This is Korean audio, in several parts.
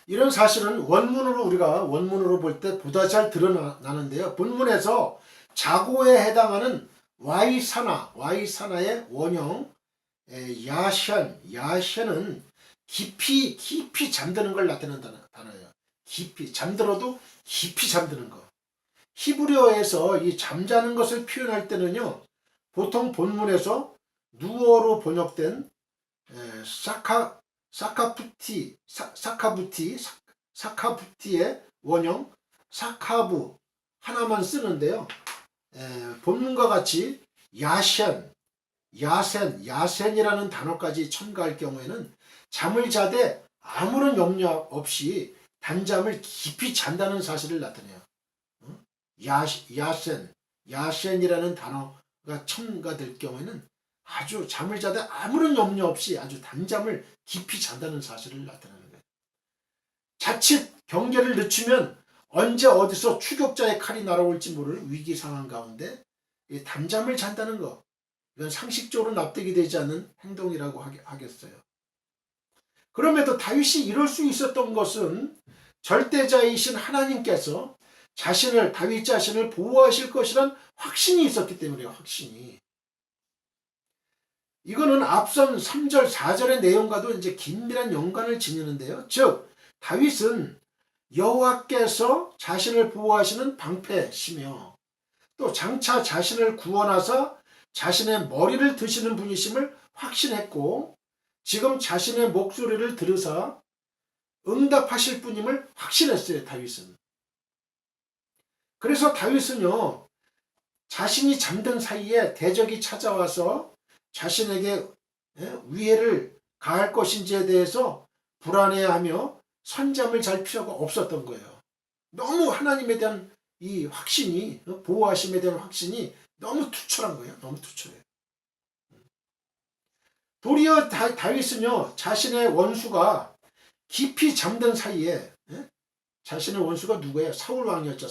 이런 사실은 우리가 원문으로 볼 때 보다 잘 드러나는데요. 본문에서 자고에 해당하는 와이사나의 원형 야션은 깊이 잠드는 걸 나타내는 단어예요. 깊이 잠들어도 깊이 잠드는 거. 히브리어에서 이 잠자는 것을 표현할 때는요, 보통 본문에서 누어로 번역된 사카부티의 원형 사카부 하나만 쓰는데요. 본문과 같이 야센이라는 단어까지 첨가할 경우에는 잠을 자되 아무런 염려 없이 단잠을 깊이 잔다는 사실을 나타내요. 야센이라는 단어가 첨가될 경우에는 아주 잠을 자되 아무런 염려 없이 아주 단잠을 깊이 잔다는 사실을 나타내는 거예요. 자칫 경계를 늦추면 언제 어디서 추격자의 칼이 날아올지 모를 위기 상황 가운데 단잠을 잔다는 거, 이건 상식적으로 납득이 되지 않는 행동이라고 하겠어요. 그럼에도 다윗이 이럴 수 있었던 것은 절대자이신 하나님께서 다윗 자신을 보호하실 것이란 확신이 있었기 때문이에요. 확신이. 이거는 앞선 3절, 4절의 내용과도 이제 긴밀한 연관을 지니는데요. 즉, 다윗은 여호와께서 자신을 보호하시는 방패시며 또 장차 자신을 구원하사 자신의 머리를 드시는 분이심을 확신했고, 지금 자신의 목소리를 들으사 응답하실 분임을 확신했어요. 다윗은. 그래서 다윗은요, 자신이 잠든 사이에 대적이 찾아와서 자신에게 위해를 가할 것인지에 대해서 불안해하며 선잠을 잘 필요가 없었던 거예요. 너무 하나님에 대한 이 확신이, 보호하심에 대한 확신이 너무 투철한 거예요. 너무 투철해요. 도리어 다윗은요, 자신의 원수가 깊이 잠든 사이에, 자신의 원수가 누구예요? 사울왕이었죠.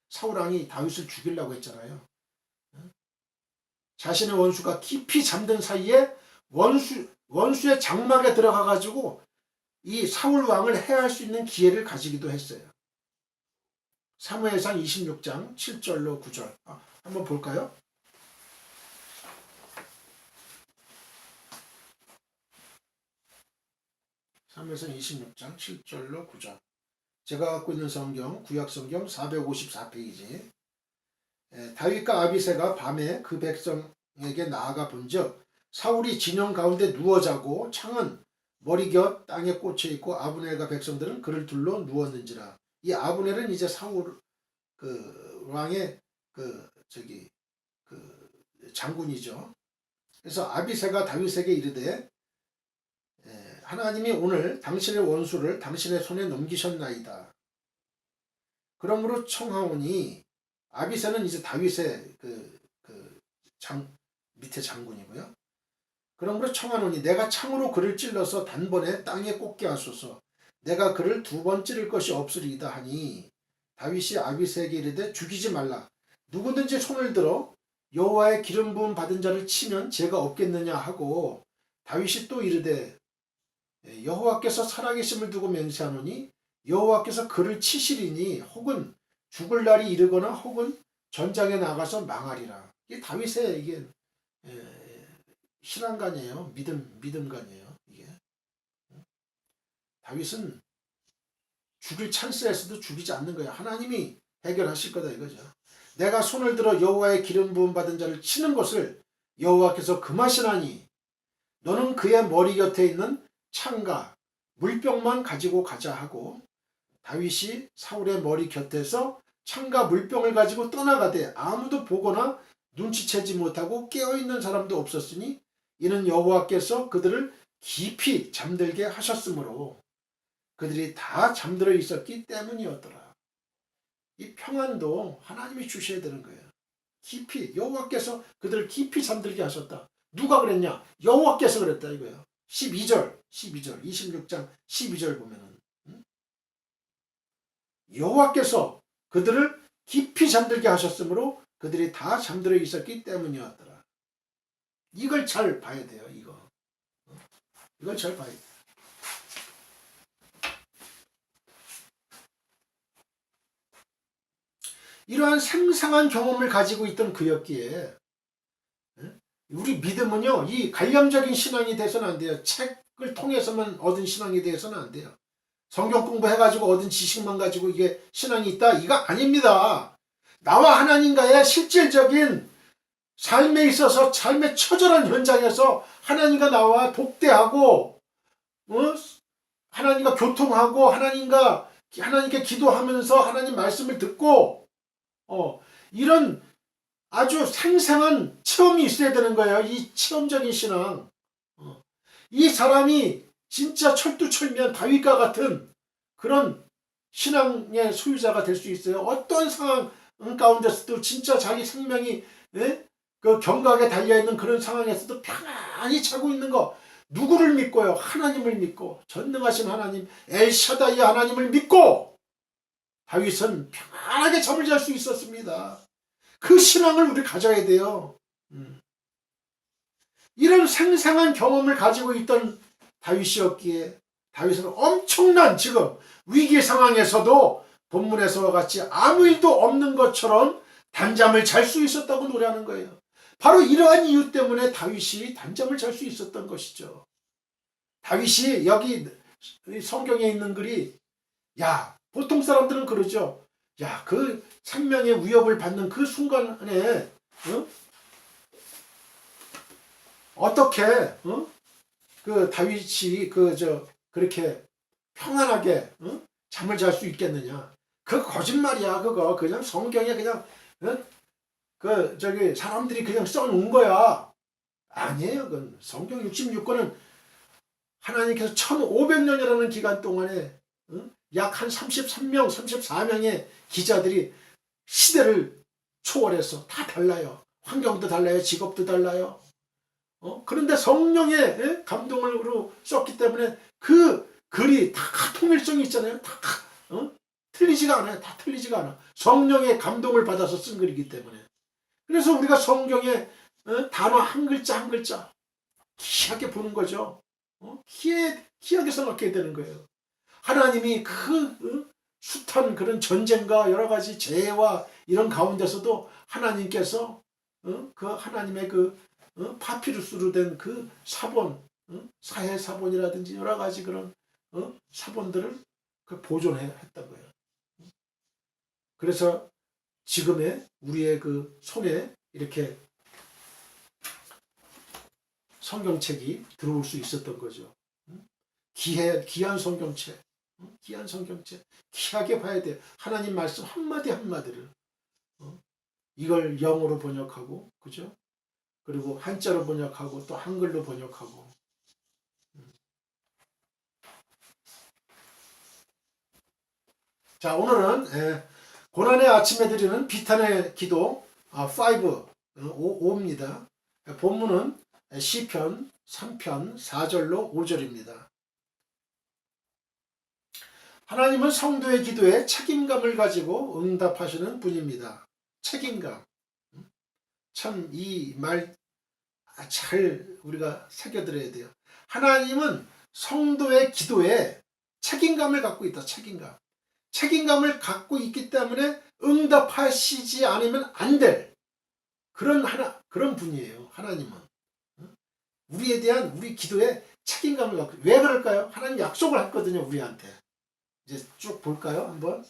사울왕이 다윗을 죽이려고 했잖아요. 자신의 원수가 깊이 잠든 사이에 원수의 장막에 들어가 가지고 이 사울왕을 해할 수 있는 기회를 가지기도 했어요. 사무엘상 26장 7절로 9절 한번 볼까요? 사무엘상 26장 7절로 9절. 제가 갖고 있는 성경, 구약성경 454페이지. 다윗과 아비새가 밤에 그 백성에게 나아가 본즉 사울이 진영 가운데 누워 자고 창은 머리곁 땅에 꽂혀 있고 아브넬과 백성들은 그를 둘러 누웠는지라. 이 아브넬은 이제 사울 왕의 장군이죠. 그래서 아비새가 다윗에게 이르되 하나님이 오늘 당신의 원수를 당신의 손에 넘기셨나이다. 그러므로 청하오니, 아비새는 이제 다윗의 밑에 장군이고요. 그러므로 청하노니 내가 창으로 그를 찔러서 단번에 땅에 꽂게 하소서. 내가 그를 2번 찌를 것이 없으리이다 하니, 다윗이 아비새에게 이르되 죽이지 말라. 누구든지 손을 들어 여호와의 기름 부음 받은 자를 치면 죄가 없겠느냐 하고, 다윗이 또 이르되 여호와께서 살아계심을 두고 맹세하노니 여호와께서 그를 치시리니 혹은 죽을 날이 이르거나 혹은 전장에 나가서 망하리라. 이게 다윗의 이게 신앙관이에요. 믿음관이에요. 이게 다윗은 죽일 찬스에서도 죽이지 않는 거예요. 하나님이 해결하실 거다 이거죠. 내가 손을 들어 여호와의 기름 부음 받은 자를 치는 것을 여호와께서 금하시나니 너는 그의 머리 곁에 있는 창과 물병만 가지고 가자 하고, 다윗이 사울의 머리 곁에서 창과 물병을 가지고 떠나가되 아무도 보거나 눈치채지 못하고 깨어있는 사람도 없었으니 이는 여호와께서 그들을 깊이 잠들게 하셨으므로 그들이 다 잠들어 있었기 때문이었더라. 이 평안도 하나님이 주셔야 되는 거예요. 깊이, 여호와께서 그들을 깊이 잠들게 하셨다. 누가 그랬냐? 여호와께서 그랬다 이거예요. 12절 26장 12절 보면은 여호와께서 그들을 깊이 잠들게 하셨으므로 그들이 다 잠들어 있었기 때문이었더라. 이걸 잘 봐야 돼요. 이걸 잘 봐야 돼요. 이러한 생생한 경험을 가지고 있던 그였기에 우리 믿음은요, 이 관념적인 신앙이 돼서는 안 돼요. 책을 통해서만 얻은 신앙이 돼서는 안 돼요. 성경 공부해가지고 얻은 지식만 가지고 이게 신앙이 있다? 이거 아닙니다. 나와 하나님과의 실질적인 삶에 있어서 삶의 처절한 현장에서 하나님과 나와 독대하고 하나님과 교통하고 하나님께 기도하면서 하나님 말씀을 듣고 이런 아주 생생한 체험이 있어야 되는 거예요. 이 체험적인 신앙. 이 사람이 진짜 철두철미한 다윗과 같은 그런 신앙의 소유자가 될 수 있어요. 어떤 상황 가운데서도 진짜 자기 생명이 그 경각에 달려있는 그런 상황에서도 편안히 자고 있는 거. 누구를 믿고요? 하나님을 믿고 전능하신 하나님 엘샤다이 하나님을 믿고 다윗은 편안하게 잠을 잘 수 있었습니다. 그 신앙을 우리 가져야 돼요. 이런 생생한 경험을 가지고 있던 다윗이었기에 다윗은 엄청난 지금 위기 상황에서도 본문에서와 같이 아무 일도 없는 것처럼 단잠을 잘 수 있었다고 노래하는 거예요. 바로 이러한 이유 때문에 다윗이 단잠을 잘 수 있었던 것이죠. 다윗이 여기 성경에 있는 글이 보통 사람들은 그러죠. 그 생명의 위협을 받는 그 순간에 어떻게 그 다윗이 그렇게 평안하게 잠을 잘 수 있겠느냐? 그 거짓말이야. 그거 그냥 성경에 그냥 사람들이 그냥 써놓은 거야. 아니에요. 그건 성경 66권은 하나님께서 1500년이라는 기간 동안에 약 한 33명, 34명의 기자들이 시대를 초월해서 다 달라요. 환경도 달라요. 직업도 달라요. 그런데 성령의 감동으로 썼기 때문에 그 글이 다 통일성이 있잖아요. 다 틀리지가 않아요. 다 틀리지가 않아. 성령의 감동을 받아서 쓴 글이기 때문에. 그래서 우리가 성경의 단어 한 글자 한 글자 귀하게 보는 거죠. 귀하게 생각해야 되는 거예요. 하나님이 그 숱한 그런 전쟁과 여러 가지 재해와 이런 가운데서도 하나님께서 그 하나님의 파피루스로 된 그 사본, 사해 사본이라든지 여러 가지 그런 사본들을 보존했던 거예요. 그래서 지금의 우리의 그 손에 이렇게 성경책이 들어올 수 있었던 거죠. 귀한 성경책, 귀한 성경책, 귀하게 봐야 돼요. 하나님 말씀 한마디 한마디를. 이걸 영어로 번역하고, 그죠? 그리고 한자로 번역하고 또 한글로 번역하고. 자, 오늘은 고난의 아침에 드리는 비탄의 기도 5입니다. 본문은 시편 3편 4절로 5절입니다. 하나님은 성도의 기도에 책임감을 가지고 응답하시는 분입니다. 책임감. 참 이 말 잘 우리가 새겨들어야 돼요. 하나님은 성도의 기도에 책임감을 갖고 있다. 책임감. 책임감을 갖고 있기 때문에 응답하시지 않으면 안 될 그런 분이에요. 하나님은. 우리에 대한 우리 기도에 책임감을 갖고. 왜 그럴까요? 하나님 약속을 했거든요. 우리한테. 이제 쭉 볼까요? 한번.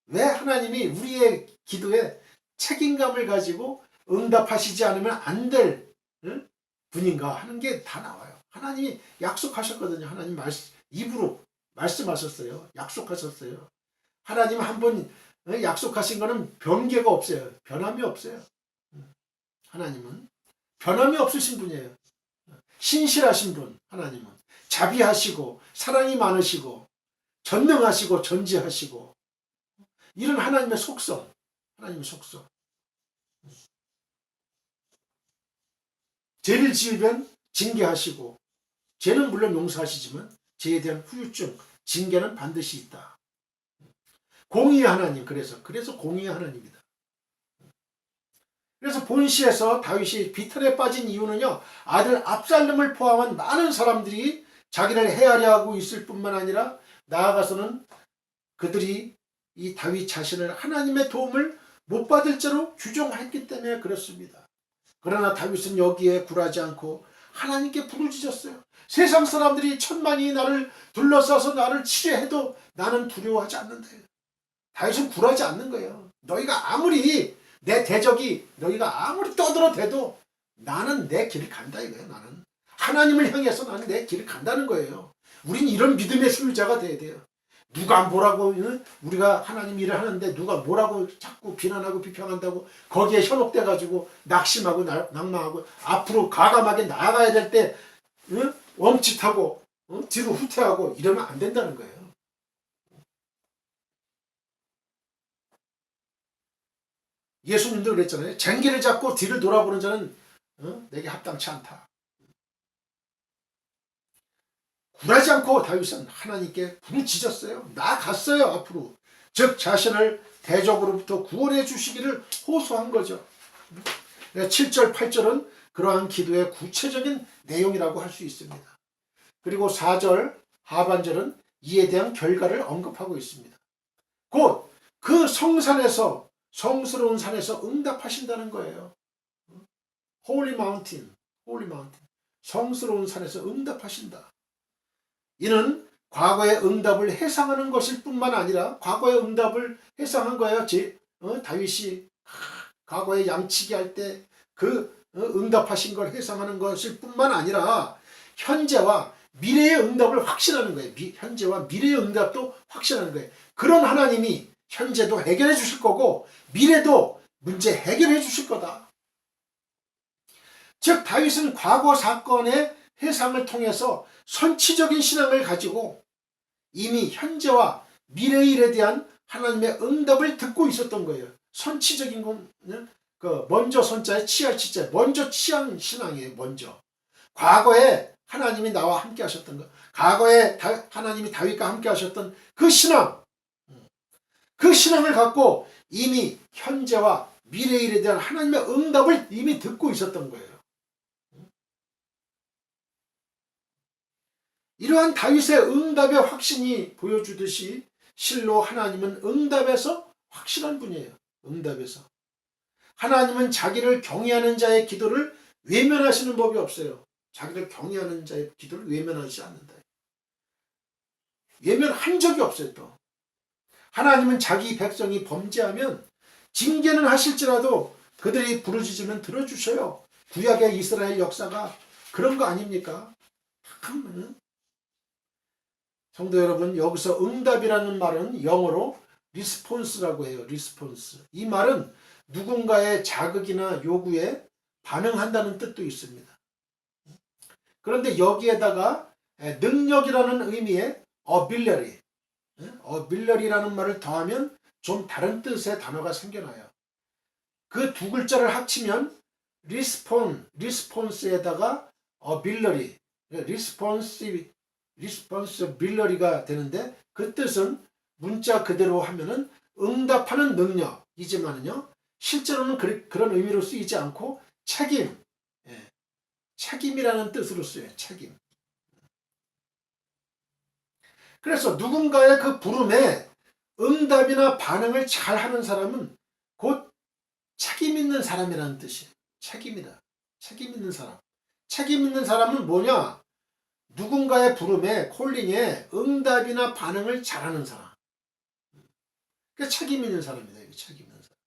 왜 하나님이 우리의 기도에 책임감을 가지고 응답하시지 않으면 안 될 분인가 하는 게 다 나와요. 하나님이 약속하셨거든요. 하나님 입으로 말씀하셨어요. 약속하셨어요. 하나님 한번 약속하신 거는 변개가 없어요. 변함이 없어요. 하나님은 변함이 없으신 분이에요. 신실하신 분. 하나님은 자비하시고 사랑이 많으시고 전능하시고 전지하시고 이런 하나님의 속성. 하나님의 속성. 죄를 지으면 징계하시고 죄는 물론 용서하시지만 죄에 대한 후유증, 징계는 반드시 있다. 공의의 하나님. 그래서 공의의 하나님이다. 그래서 본시에서 다윗이 비탈에 빠진 이유는요, 아들 압살롬을 포함한 많은 사람들이 자기를 해하려 하고 있을 뿐만 아니라 나아가서는 그들이 이 다윗 자신을 하나님의 도움을 못 받을 자로 규정했기 때문에 그렇습니다. 그러나 다윗은 여기에 굴하지 않고 하나님께 부르짖었어요. 세상 사람들이 천만이 나를 둘러싸서 나를 치려해도 나는 두려워하지 않는다. 다윗은 굴하지 않는 거예요. 너희가 아무리 내 대적이 너희가 아무리 떠들어대도 나는 내 길을 간다 이거예요. 나는 하나님을 향해서 나는 내 길을 간다는 거예요. 우린 이런 믿음의 소유자가 돼야 돼요. 누가 뭐라고 우리가 하나님 일을 하는데 누가 뭐라고 자꾸 비난하고 비평한다고 거기에 현혹돼 가지고 낙심하고 낭망하고 앞으로 과감하게 나아가야 될 때 멈칫하고 뒤로 후퇴하고 이러면 안 된다는 거예요. 예수님도 그랬잖아요. 쟁기를 잡고 뒤를 돌아보는 자는 내게 합당치 않다. 굴하지 않고 다윗은 하나님께 부르짖었어요. 나아갔어요. 앞으로. 즉 자신을 대적으로부터 구원해 주시기를 호소한 거죠. 7절 8절은 그러한 기도의 구체적인 내용이라고 할 수 있습니다. 그리고 4절 하반절은 이에 대한 결과를 언급하고 있습니다. 곧 그 성산에서 성스러운 산에서 응답하신다는 거예요. Holy Mountain, Holy Mountain. 성스러운 산에서 응답하신다. 이는 과거의 응답을 해상하는 것일 뿐만 아니라 과거의 응답을 해상한 거예요. 다윗이 과거에 양치기 할 때 그 응답하신 걸 해상하는 것일 뿐만 아니라 현재와 미래의 응답을 확신하는 거예요. 현재와 미래의 응답도 확신하는 거예요. 그런 하나님이 현재도 해결해 주실 거고 미래도 문제 해결해 주실 거다. 즉 다윗은 과거 사건의 해상을 통해서 선치적인 신앙을 가지고 이미 현재와 미래의 일에 대한 하나님의 응답을 듣고 있었던 거예요. 선치적인 건 먼저 선자에 치할 치자 먼저 치한 신앙이에요. 먼저 과거에 하나님이 나와 함께 하셨던 것, 과거에 하나님이 다윗과 함께 하셨던 그 신앙, 그 신앙을 갖고 이미 현재와 미래의 일에 대한 하나님의 응답을 이미 듣고 있었던 거예요. 이러한 다윗의 응답의 확신이 보여주듯이 실로 하나님은 응답에서 확실한 분이에요. 응답에서. 하나님은 자기를 경외하는 자의 기도를 외면하시는 법이 없어요. 자기를 경외하는 자의 기도를 외면하지 않는다. 외면한 적이 없어요. 또 하나님은 자기 백성이 범죄하면 징계는 하실지라도 그들이 부르짖으면 들어주셔요. 구약의 이스라엘 역사가 그런 거 아닙니까? 성도 여러분, 여기서 응답이라는 말은 영어로 리스폰스라고 해요. 리스폰스. 이 말은 누군가의 자극이나 요구에 반응한다는 뜻도 있습니다. 그런데 여기에다가 능력이라는 의미의 ability, ability라는 말을 더하면 좀 다른 뜻의 단어가 생겨나요. 그 두 글자를 합치면 response에다가 ability, responsibility가 되는데 그 뜻은 문자 그대로 하면은 응답하는 능력이지만은요, 실제로는 그런 의미로 쓰이지 않고 책임, 책임이라는 뜻으로 쓰여요. 책임. 그래서 누군가의 그 부름에 응답이나 반응을 잘하는 사람은 곧 책임 있는 사람이라는 뜻이에요. 책임이다. 책임 있는 사람. 책임 있는 사람은 뭐냐? 누군가의 부름에, 콜링에 응답이나 반응을 잘하는 사람. 그러니까 책임 있는 사람이다. 책임 있는 사람.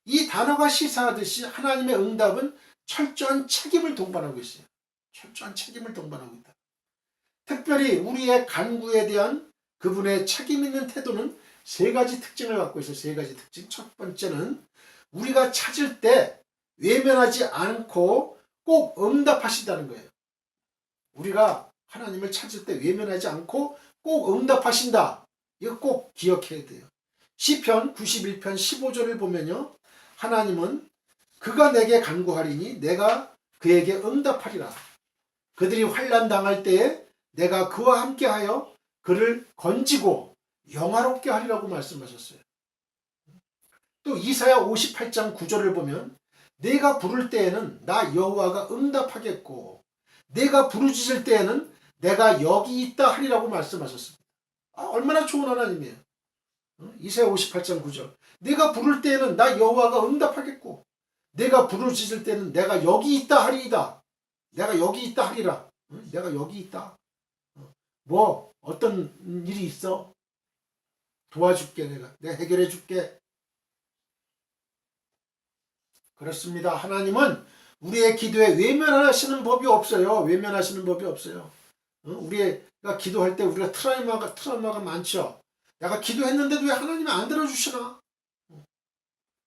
이 단어가 시사하듯이 하나님의 응답은 철저한 책임을 동반하고 있어요. 철저한 책임을 동반하고 있다. 특별히 우리의 간구에 대한 그분의 책임 있는 태도는 세 가지 특징을 갖고 있어요. 세 가지 특징. 첫 번째는 우리가 찾을 때 외면하지 않고 꼭 응답하신다는 거예요. 우리가 하나님을 찾을 때 외면하지 않고 꼭 응답하신다. 이거 꼭 기억해야 돼요. 시편 91편 15절을 보면요, 하나님은 그가 내게 간구하리니 내가 그에게 응답하리라. 그들이 환난 당할 때에 내가 그와 함께하여 그를 건지고 영화롭게 하리라고 말씀하셨어요. 또 이사야 58장 9절을 보면 내가 부를 때에는 나 여호와가 응답하겠고 내가 부르짖을 때에는 내가 여기 있다 하리라고 말씀하셨습니다. 얼마나 좋은 하나님이에요. 이사야 58장 9절. 내가 부를 때에는 나 여호와가 응답하겠고 내가 부르짖을 때는 내가 여기 있다 하리이다. 내가 여기 있다 하리라. 내가 여기 있다. 뭐 어떤 일이 있어? 도와줄게. 내가 해결해 줄게. 그렇습니다. 하나님은 우리의 기도에 외면하시는 법이 없어요. 외면하시는 법이 없어요. 우리가 기도할 때 우리가 트라우마가 많죠. 내가 기도했는데도 왜 하나님이 안 들어주시나?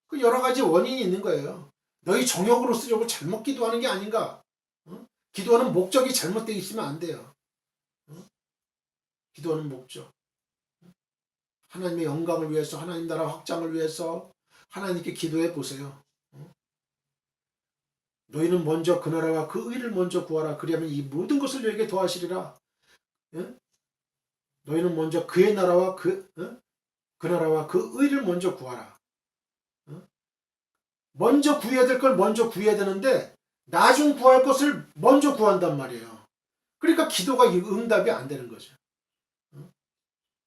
그 여러 가지 원인이 있는 거예요. 너희 정욕으로 쓰려고 잘못 기도하는 게 아닌가? 기도하는 목적이 잘못되어 있으면 안 돼요. 기도하는 목적. 하나님의 영광을 위해서, 하나님 나라 확장을 위해서 하나님께 기도해 보세요. 너희는 먼저 그 나라와 그 의를 먼저 구하라. 그리하면 이 모든 것을 너희에게 더하시리라. 너희는 먼저 그의 나라와 그 나라와 그 의를 먼저 구하라. 먼저 구해야 될 걸 먼저 구해야 되는데 나중 구할 것을 먼저 구한단 말이에요. 그러니까 기도가 응답이 안 되는 거죠.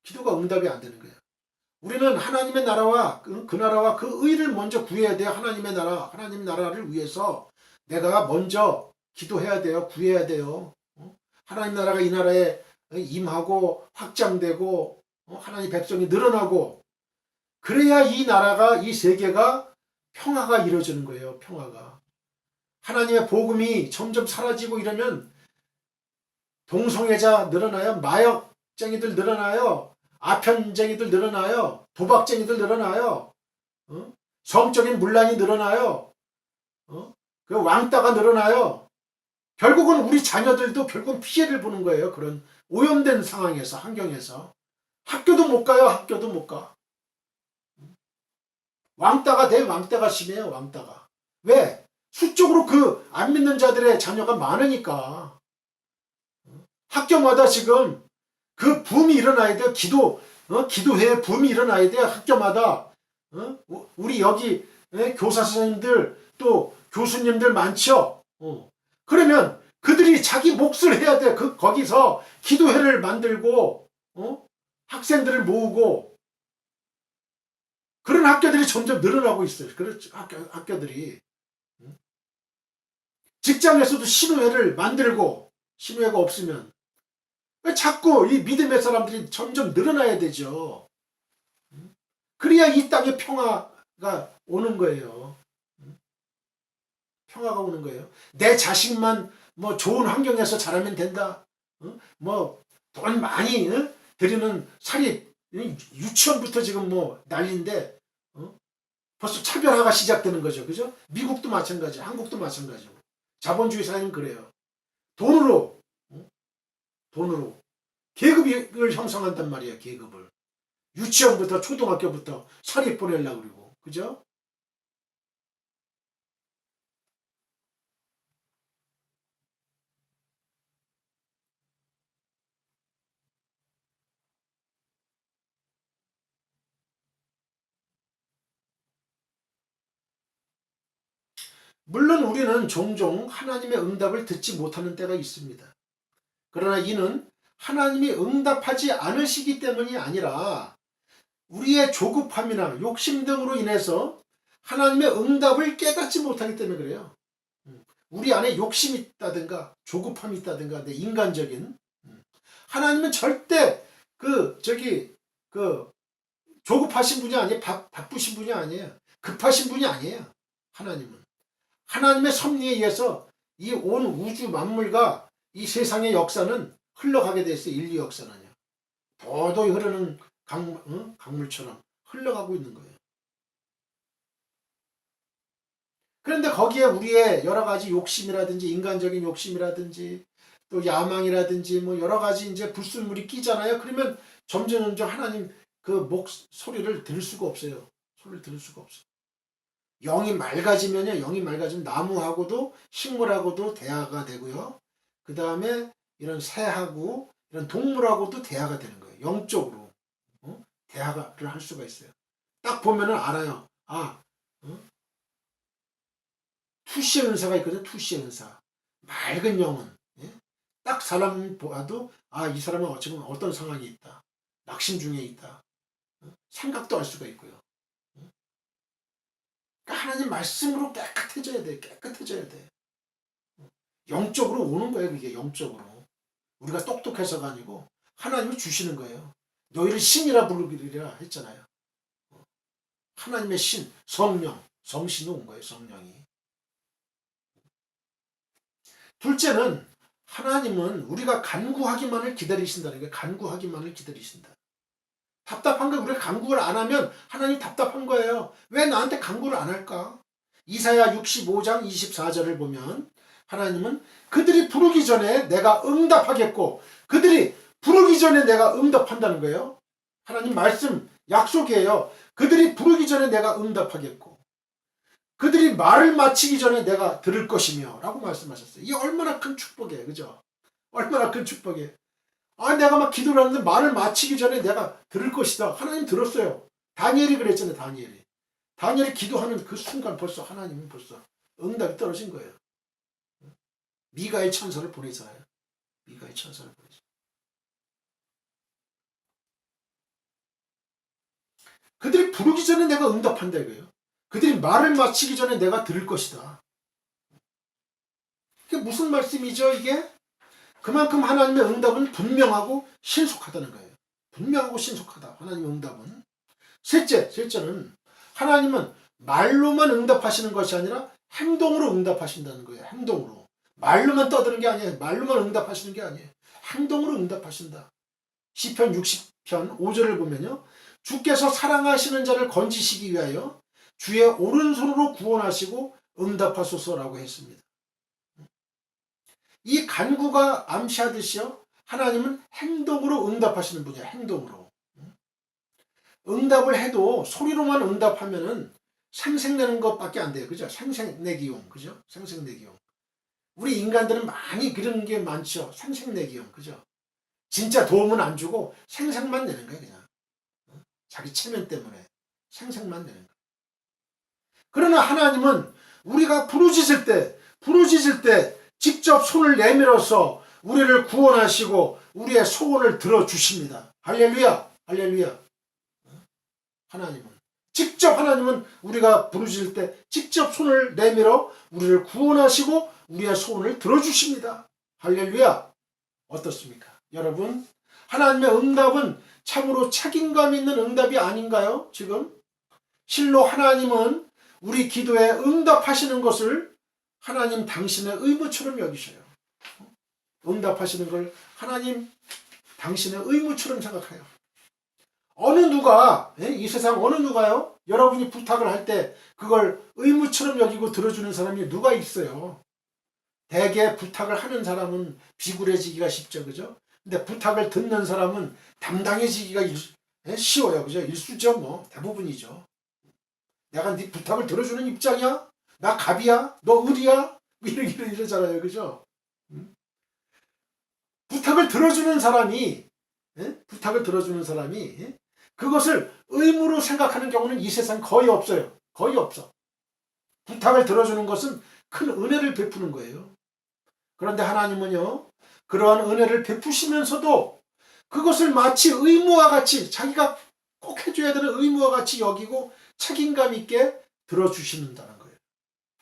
기도가 응답이 안 되는 거예요. 우리는 하나님의 나라와 그 나라와 그 의를 먼저 구해야 돼요. 하나님의 나라, 하나님 나라를 위해서 내가 먼저 기도해야 돼요. 구해야 돼요. 하나님 나라가 이 나라에 임하고 확장되고 하나님 백성이 늘어나고 그래야 이 나라가 이 세계가 평화가 이루어지는 거예요. 평화가. 하나님의 복음이 점점 사라지고 이러면 동성애자 늘어나요. 마약쟁이들 늘어나요. 아편쟁이들 늘어나요. 도박쟁이들 늘어나요. 성적인 문란이 늘어나요. 그 왕따가 늘어나요. 결국은 우리 자녀들도 결국 피해를 보는 거예요. 그런 오염된 상황에서, 환경에서. 학교도 못 가요. 학교도 못 가. 왕따가 심해요. 왕따가. 왜? 수적으로 그 안 믿는 자들의 자녀가 많으니까. 학교마다 지금 그 붐이 일어나야 돼요. 기도회 붐이 일어나야 돼요. 학교마다. 우리 여기 교사 선생님들 또 교수님들 많죠. 그러면 그들이 자기 몫을 해야 돼. 거기서 기도회를 만들고 학생들을 모으고 그런 학교들이 점점 늘어나고 있어요. 그렇죠. 학교들이. 직장에서도 신우회를 만들고 신우회가 없으면 왜 자꾸 이 믿음의 사람들이 점점 늘어나야 되죠. 그래야 이 땅에 평화가 오는 거예요. 평화가 오는 거예요. 내 자식만 뭐 좋은 환경에서 자라면 된다. 뭐 돈 많이 들이는 사립 유치원부터 지금 뭐 난리인데 벌써 차별화가 시작되는 거죠. 그죠? 미국도 마찬가지, 한국도 마찬가지고. 자본주의 사회는 그래요. 돈으로 계급을 형성한단 말이에요. 계급을. 유치원부터 초등학교부터 사립 보내려고 그러고. 그죠? 물론 우리는 종종 하나님의 응답을 듣지 못하는 때가 있습니다. 그러나 이는 하나님이 응답하지 않으시기 때문이 아니라 우리의 조급함이나 욕심 등으로 인해서 하나님의 응답을 깨닫지 못하기 때문에 그래요. 우리 안에 욕심이 있다든가 조급함이 있다든가 내 인간적인 하나님은 절대 조급하신 분이 아니에요. 바쁘신 분이 아니에요. 급하신 분이 아니에요. 하나님은 하나님의 섭리에 의해서 이 온 우주 만물과 이 세상의 역사는 흘러가게 돼 있어요. 인류 역사는요. 도도히 흐르는 강물처럼 흘러가고 있는 거예요. 그런데 거기에 우리의 여러 가지 욕심이라든지 인간적인 욕심이라든지 또 야망이라든지 뭐 여러 가지 이제 불순물이 끼잖아요. 그러면 점점 하나님 그 목소리를 들을 수가 없어요. 소리를 들을 수가 없어요. 영이 맑아지면 나무하고도 식물하고도 대화가 되고요. 그 다음에 이런 새하고 이런 동물하고도 대화가 되는 거예요. 영적으로 대화를 할 수가 있어요. 딱 보면은 알아요. 투시의 은사가 있거든요. 투시의 은사. 맑은 영혼. 예? 딱 사람 봐도 이 사람은 지금 어떤 상황이 있다. 낙심 중에 있다. 생각도 할 수가 있고요. 그러니까 하나님 말씀으로 깨끗해져야 돼. 깨끗해져야 돼. 영적으로 오는 거예요. 그게 영적으로. 우리가 똑똑해서가 아니고 하나님이 주시는 거예요. 너희를 신이라 부르기라 했잖아요. 하나님의 신, 성령, 성신이 온 거예요. 성령이. 둘째는 하나님은 우리가 간구하기만을 기다리신다는 게 간구하기만을 기다리신다. 답답한 거 우리가 간구를 안 하면 하나님 답답한 거예요. 왜 나한테 간구를 안 할까? 이사야 65장 24절을 보면 하나님은 그들이 부르기 전에 내가 응답하겠고 그들이 부르기 전에 내가 응답한다는 거예요. 하나님 말씀 약속이에요. 그들이 부르기 전에 내가 응답하겠고 그들이 말을 마치기 전에 내가 들을 것이며 라고 말씀하셨어요. 이게 얼마나 큰 축복이에요. 그죠? 얼마나 큰 축복이에요. 내가 막 기도를 하는데 말을 마치기 전에 내가 들을 것이다. 하나님 들었어요. 다니엘이 그랬잖아요. 다니엘이 기도하는 그 순간 벌써 하나님은 벌써 응답이 떨어진 거예요. 미가엘 천사를 보내잖아요. 미가엘 천사를 보내죠. 그들이 부르기 전에 내가 응답한다 이거예요. 그들이 말을 마치기 전에 내가 들을 것이다. 이게 무슨 말씀이죠 이게? 그만큼 하나님의 응답은 분명하고 신속하다는 거예요. 분명하고 신속하다. 하나님의 응답은. 셋째는 하나님은 말로만 응답하시는 것이 아니라 행동으로 응답하신다는 거예요. 행동으로. 말로만 떠드는 게 아니에요. 말로만 응답하시는 게 아니에요. 행동으로 응답하신다. 시편 60편 5절을 보면요. 주께서 사랑하시는 자를 건지시기 위하여 주의 오른손으로 구원하시고 응답하소서라고 했습니다. 이 간구가 암시하듯이요. 하나님은 행동으로 응답하시는 분이야. 행동으로. 응답을 해도 소리로만 응답하면은 생색내는 것밖에 안 돼요. 그죠? 생색내기용. 그죠? 생색내기용. 우리 인간들은 많이 그런 게 많죠. 생색내기용. 그죠? 진짜 도움은 안 주고 생색만 내는 거예요. 그냥. 자기 체면 때문에 생색만 내는 거예요. 그러나 하나님은 우리가 부르짖을 때 직접 손을 내밀어서 우리를 구원하시고 우리의 소원을 들어주십니다. 할렐루야. 할렐루야. 하나님은 우리가 부르짖을 때 직접 손을 내밀어 우리를 구원하시고 우리의 소원을 들어주십니다. 할렐루야. 어떻습니까? 여러분, 하나님의 응답은 참으로 책임감 있는 응답이 아닌가요? 지금 실로 하나님은 우리 기도에 응답하시는 것을 하나님 당신의 의무처럼 여기셔요. 응답하시는 걸 하나님 당신의 의무처럼 생각해요. 이 세상 어느 누가요? 여러분이 부탁을 할 때 그걸 의무처럼 여기고 들어주는 사람이 누가 있어요? 대개 부탁을 하는 사람은 비굴해지기가 쉽죠. 그죠? 근데 부탁을 듣는 사람은 담당해지기가 쉬워요. 그죠? 일수죠. 뭐 대부분이죠. 내가 네 부탁을 들어주는 입장이야? 나 갑이야? 너 을이야? 이러잖아요. 그죠? 부탁을 들어주는 사람이 그것을 의무로 생각하는 경우는 이 세상 거의 없어요. 거의 없어. 부탁을 들어주는 것은 큰 은혜를 베푸는 거예요. 그런데 하나님은요, 그러한 은혜를 베푸시면서도 그것을 마치 의무와 같이 자기가 꼭 해줘야 되는 의무와 같이 여기고 책임감 있게 들어주신다는 거예요.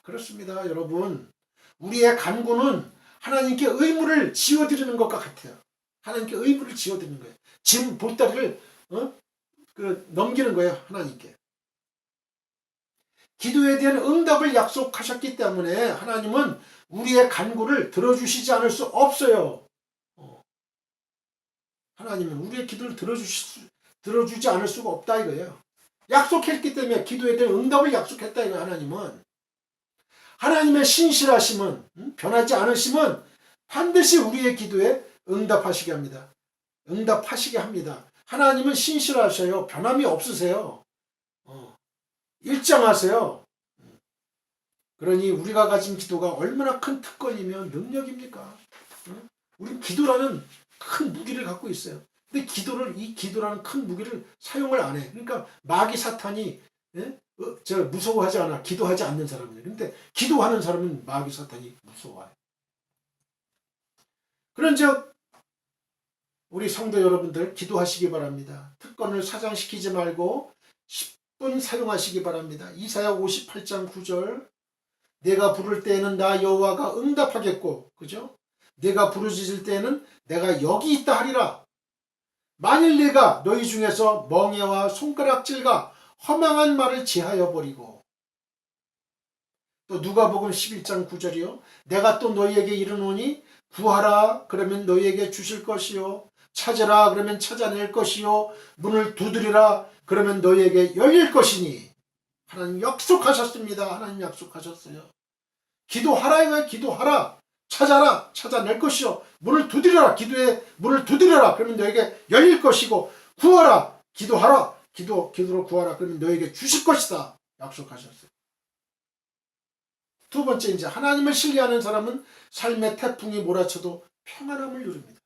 그렇습니다. 여러분, 우리의 간구는 하나님께 의무를 지어드리는 것과 같아요. 하나님께 의무를 지어드리는 거예요. 짐 보따리를 넘기는 거예요. 하나님께. 기도에 대한 응답을 약속하셨기 때문에 하나님은 우리의 간구를 들어주시지 않을 수 없어요. 하나님은 우리의 기도를 들어주지 않을 수가 없다 이거예요. 약속했기 때문에 기도에 대한 응답을 약속했다 이거예요. 하나님은. 하나님의 신실하심은 변하지 않으심은 반드시 우리의 기도에 응답하시게 합니다. 하나님은 신실하셔요. 변함이 없으세요. 일정하세요. 그러니 우리가 가진 기도가 얼마나 큰 특권이며 능력입니까? 우리 기도라는 큰 무기를 갖고 있어요. 근데 이 기도라는 큰 무기를 사용을 안 해. 그러니까 마귀 사탄이 무서워하지 않아. 기도하지 않는 사람이에요. 근데 기도하는 사람은 마귀 사탄이 무서워해요. 그런즉 우리 성도 여러분들 기도하시기 바랍니다. 특권을 사장시키지 말고 10분 사용하시기 바랍니다. 이사야 58장 9절 내가 부를 때에는 나 여호와가 응답하겠고 그죠? 내가 부르짖을 때에는 내가 여기 있다 하리라. 만일 내가 너희 중에서 멍에와 손가락질과 허망한 말을 제하여 버리고 또 누가복음 11장 9절이요. 내가 또 너희에게 이르노니 구하라 그러면 너희에게 주실 것이요. 찾으라 그러면 찾아낼 것이요. 문을 두드리라 그러면 너희에게 열릴 것이니 하나님 약속하셨습니다. 하나님 약속하셨어요. 기도하라 이거예요. 기도하라. 찾아라. 찾아낼 것이요. 문을 두드려라. 기도에 문을 두드려라. 그러면 너에게 열릴 것이고 구하라. 기도하라. 기도로 구하라. 그러면 너에게 주실 것이다. 약속하셨어요. 두 번째 이제 하나님을 신뢰하는 사람은 삶의 태풍이 몰아쳐도 평안함을 누립니다.